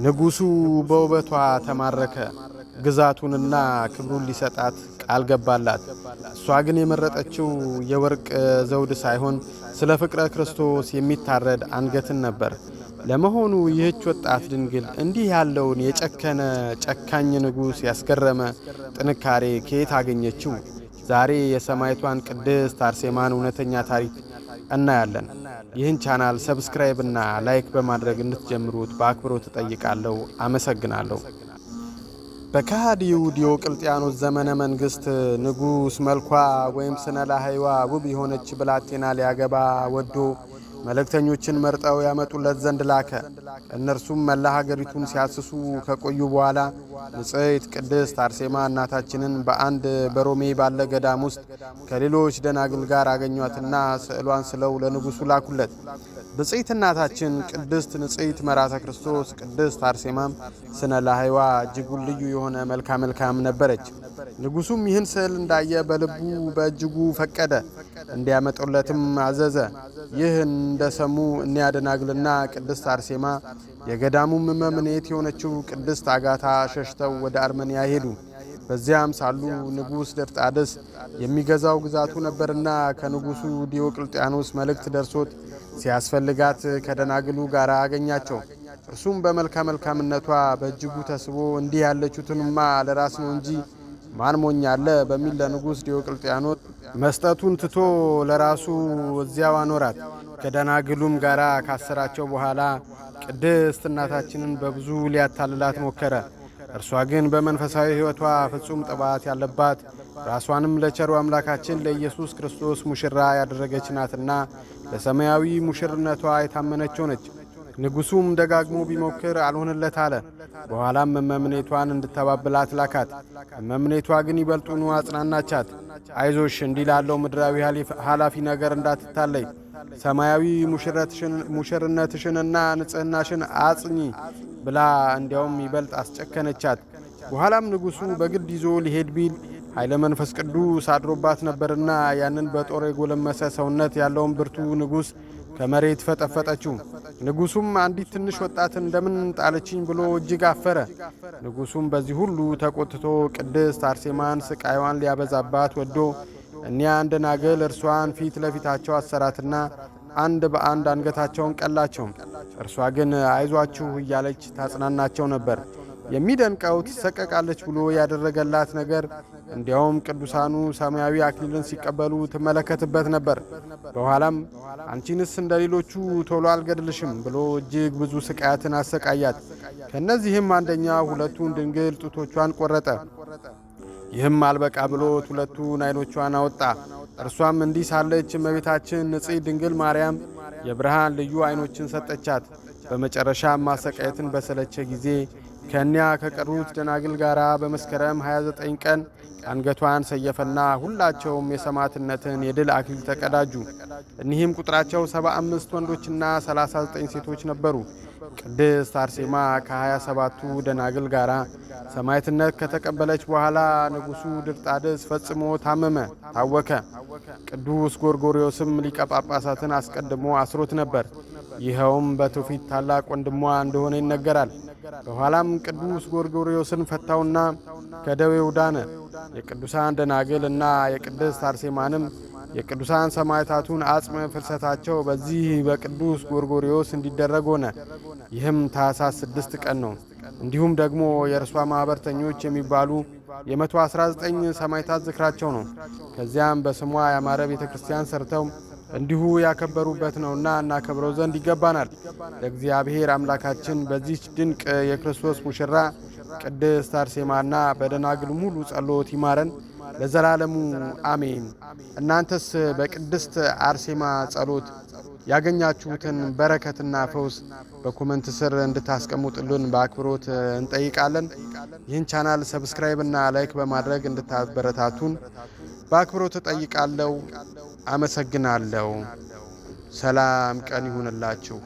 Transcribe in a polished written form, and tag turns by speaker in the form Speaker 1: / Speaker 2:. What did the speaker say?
Speaker 1: ንጉሱ በውበቷ ተማረከ። ግዛቱንና ክብሩን ሊሰጣት ቃል ገባላት። እሷ ግን የመረጠችው የወርቅ ዘውድ ሳይሆን ስለ ፍቅረ ክርስቶስ የሚታረድ አንገትን ነበር። ለመሆኑ ይህች ወጣት ድንግል እንዲህ ያለውን የጨከነ ጨካኝ ንጉሥ ያስገረመ ጥንካሬ ከየት አገኘችው? ዛሬ የሰማዕቷን ቅድስት አርሴማን እውነተኛ ታሪክ እናያለን። ይህን ቻናል ሰብስክራይብ እና ላይክ በማድረግ እንድትጀምሩት በአክብሮት እጠይቃለሁ። አመሰግናለሁ። በከሃዲው ዲዮቅልጥያኖስ ዘመነ መንግስት ንጉሥ መልኳ ወይም ስነ ላህይዋ ውብ የሆነች ብላቴና ሊያገባ ወዶ መልእክተኞችን መርጠው ያመጡለት ዘንድ ላከ። እነርሱም መላ ሀገሪቱን ሲያስሱ ከቆዩ በኋላ ንጽሕት ቅድስት አርሴማ እናታችንን በአንድ በሮሜ ባለ ገዳም ውስጥ ከሌሎች ደናግል ጋር አገኟትና ስዕሏን ስለው ለንጉሡ ላኩለት። ብጽዕት እናታችን ቅድስት ንጽሕት መራተ ክርስቶስ ቅድስት አርሴማም ስነ ላህይዋ እጅጉን ልዩ የሆነ መልካም ነበረች። ንጉሡም ይህን ስዕል እንዳየ በልቡ በእጅጉ ፈቀደ፣ እንዲያመጡለትም አዘዘ። ይህ እንደሰሙ እኒያ ደናግልና ቅድስት አርሴማ የገዳሙም መምኔት የሆነችው ቅድስት አጋታ ሸሽተው ወደ አርመንያ ሄዱ። በዚያም ሳሉ ንጉሥ ድርጣድስ የሚገዛው ግዛቱ ነበርና ከንጉሡ ዲዮቅልጥያኖስ መልእክት ደርሶት ሲያስፈልጋት ከደናግሉ ጋር አገኛቸው። እርሱም በመልካምነቷ በእጅጉ ተስቦ እንዲህ ያለችቱንማ ለራስ ነው እንጂ ማን ሞኛለ በሚል ለንጉሥ ዲዮቅልጥያኖስ መስጠቱን ትቶ ለራሱ እዚያው አኖራት። ከደናግሉም ጋር ካሰራቸው በኋላ ቅድስት እናታችንን በብዙ ሊያታልላት ሞከረ። እርሷ ግን በመንፈሳዊ ሕይወቷ ፍጹም ጥባት ያለባት ራሷንም ለቸሩ አምላካችን ለኢየሱስ ክርስቶስ ሙሽራ ያደረገች ናትና ለሰማያዊ ሙሽርነቷ የታመነች ሆነች። ንጉሡም ደጋግሞ ቢሞክር አልሆንለት አለ። በኋላም መምኔቷን እንድተባብላት ላካት። መምኔቷ ግን ይበልጡኑ አጽናናቻት። አይዞሽ እንዲህ ላለው ምድራዊ ኃላፊ ነገር እንዳትታለይ፣ ሰማያዊ ሙሽርነትሽንና ንጽሕናሽን አጽኚ ብላ እንዲያውም ይበልጥ አስጨከነቻት። በኋላም ንጉሡ በግድ ይዞ ሊሄድ ቢል ኃይለ መንፈስ ቅዱስ አድሮባት ነበርና ያንን በጦር የጎለመሰ ሰውነት ያለውን ብርቱ ንጉሥ ከመሬት ፈጠፈጠችው። ንጉሡም አንዲት ትንሽ ወጣት እንደምን ጣለችኝ ብሎ እጅግ አፈረ። ንጉሡም በዚህ ሁሉ ተቆጥቶ ቅድስት አርሴማን ስቃይዋን ሊያበዛባት ወዶ እኒያ ደናግል እርሷን ፊት ለፊታቸው አሰራትና አንድ በአንድ አንገታቸውን ቀላቸው። እርሷ ግን አይዟችሁ እያለች ታጽናናቸው ነበር። የሚደንቀው ትሰቀቃለች ብሎ ያደረገላት ነገር እንዲያውም ቅዱሳኑ ሰማያዊ አክሊልን ሲቀበሉ ትመለከትበት ነበር። በኋላም አንቺንስ እንደ ሌሎቹ ቶሎ አልገድልሽም ብሎ እጅግ ብዙ ስቃያትን አሰቃያት። ከእነዚህም አንደኛ ሁለቱን ድንግል ጡቶቿን ቆረጠ። ይህም አልበቃ ብሎት ሁለቱን ዓይኖቿን አወጣ። እርሷም እንዲህ ሳለች እመቤታችን ንጽሕት ድንግል ማርያም የብርሃን ልዩ ዓይኖችን ሰጠቻት። በመጨረሻም ማሰቃየትን በሰለቸ ጊዜ ከእኒያ ከቀሩት ደናግል ጋር በመስከረም 29 ቀን አንገቷን ሰየፈና ሁላቸውም የሰማዕትነትን የድል አክሊል ተቀዳጁ። እኒህም ቁጥራቸው 75 ወንዶችና 39 ሴቶች ነበሩ። ቅድስት አርሴማ ከ27ቱ ደናግል ጋር ሰማዕትነት ከተቀበለች በኋላ ንጉሡ ድርጣድስ ፈጽሞ ታወከ። ቅዱስ ጎርጎርዮስም ሊቀ ጳጳሳትን አስቀድሞ አስሮት ነበር። ይኸውም በትውፊት ታላቅ ወንድሟ እንደሆነ ይነገራል። በኋላም ቅዱስ ጎርጎርዮስን ፈታውና ከደዌው ዳነ። የቅዱሳን ደናግል እና የቅድስት አርሴማንም የቅዱሳን ሰማዕታቱን አጽም ፍልሰታቸው በዚህ በቅዱስ ጎርጎርዮስ እንዲደረግ ሆነ። ይህም ታኅሳስ 6 ቀን ነው። እንዲሁም ደግሞ የእርሷ ማኅበርተኞች የሚባሉ የ119 ሰማዕታት ዝክራቸው ነው። ከዚያም በስሟ ያማረ ቤተ ክርስቲያን ሰርተው እንዲሁ ያከበሩበት ነውና እናከብረው ዘንድ ይገባናል። ለእግዚአብሔር አምላካችን በዚህች ድንቅ የክርስቶስ ሙሽራ ቅድስት አርሴማና በደናግል ሙሉ ጸሎት ይማረን ለዘላለሙ አሜን። እናንተስ በቅድስት አርሴማ ጸሎት ያገኛችሁትን በረከትና ፈውስ በኮመንት ስር እንድታስቀምጡልን በአክብሮት እንጠይቃለን። ይህን ቻናል ሰብስክራይብ እና ላይክ በማድረግ እንድታበረታቱን በአክብሮት እጠይቃለሁ። አመሰግናለሁ። ሰላም ቀን ይሁንላችሁ።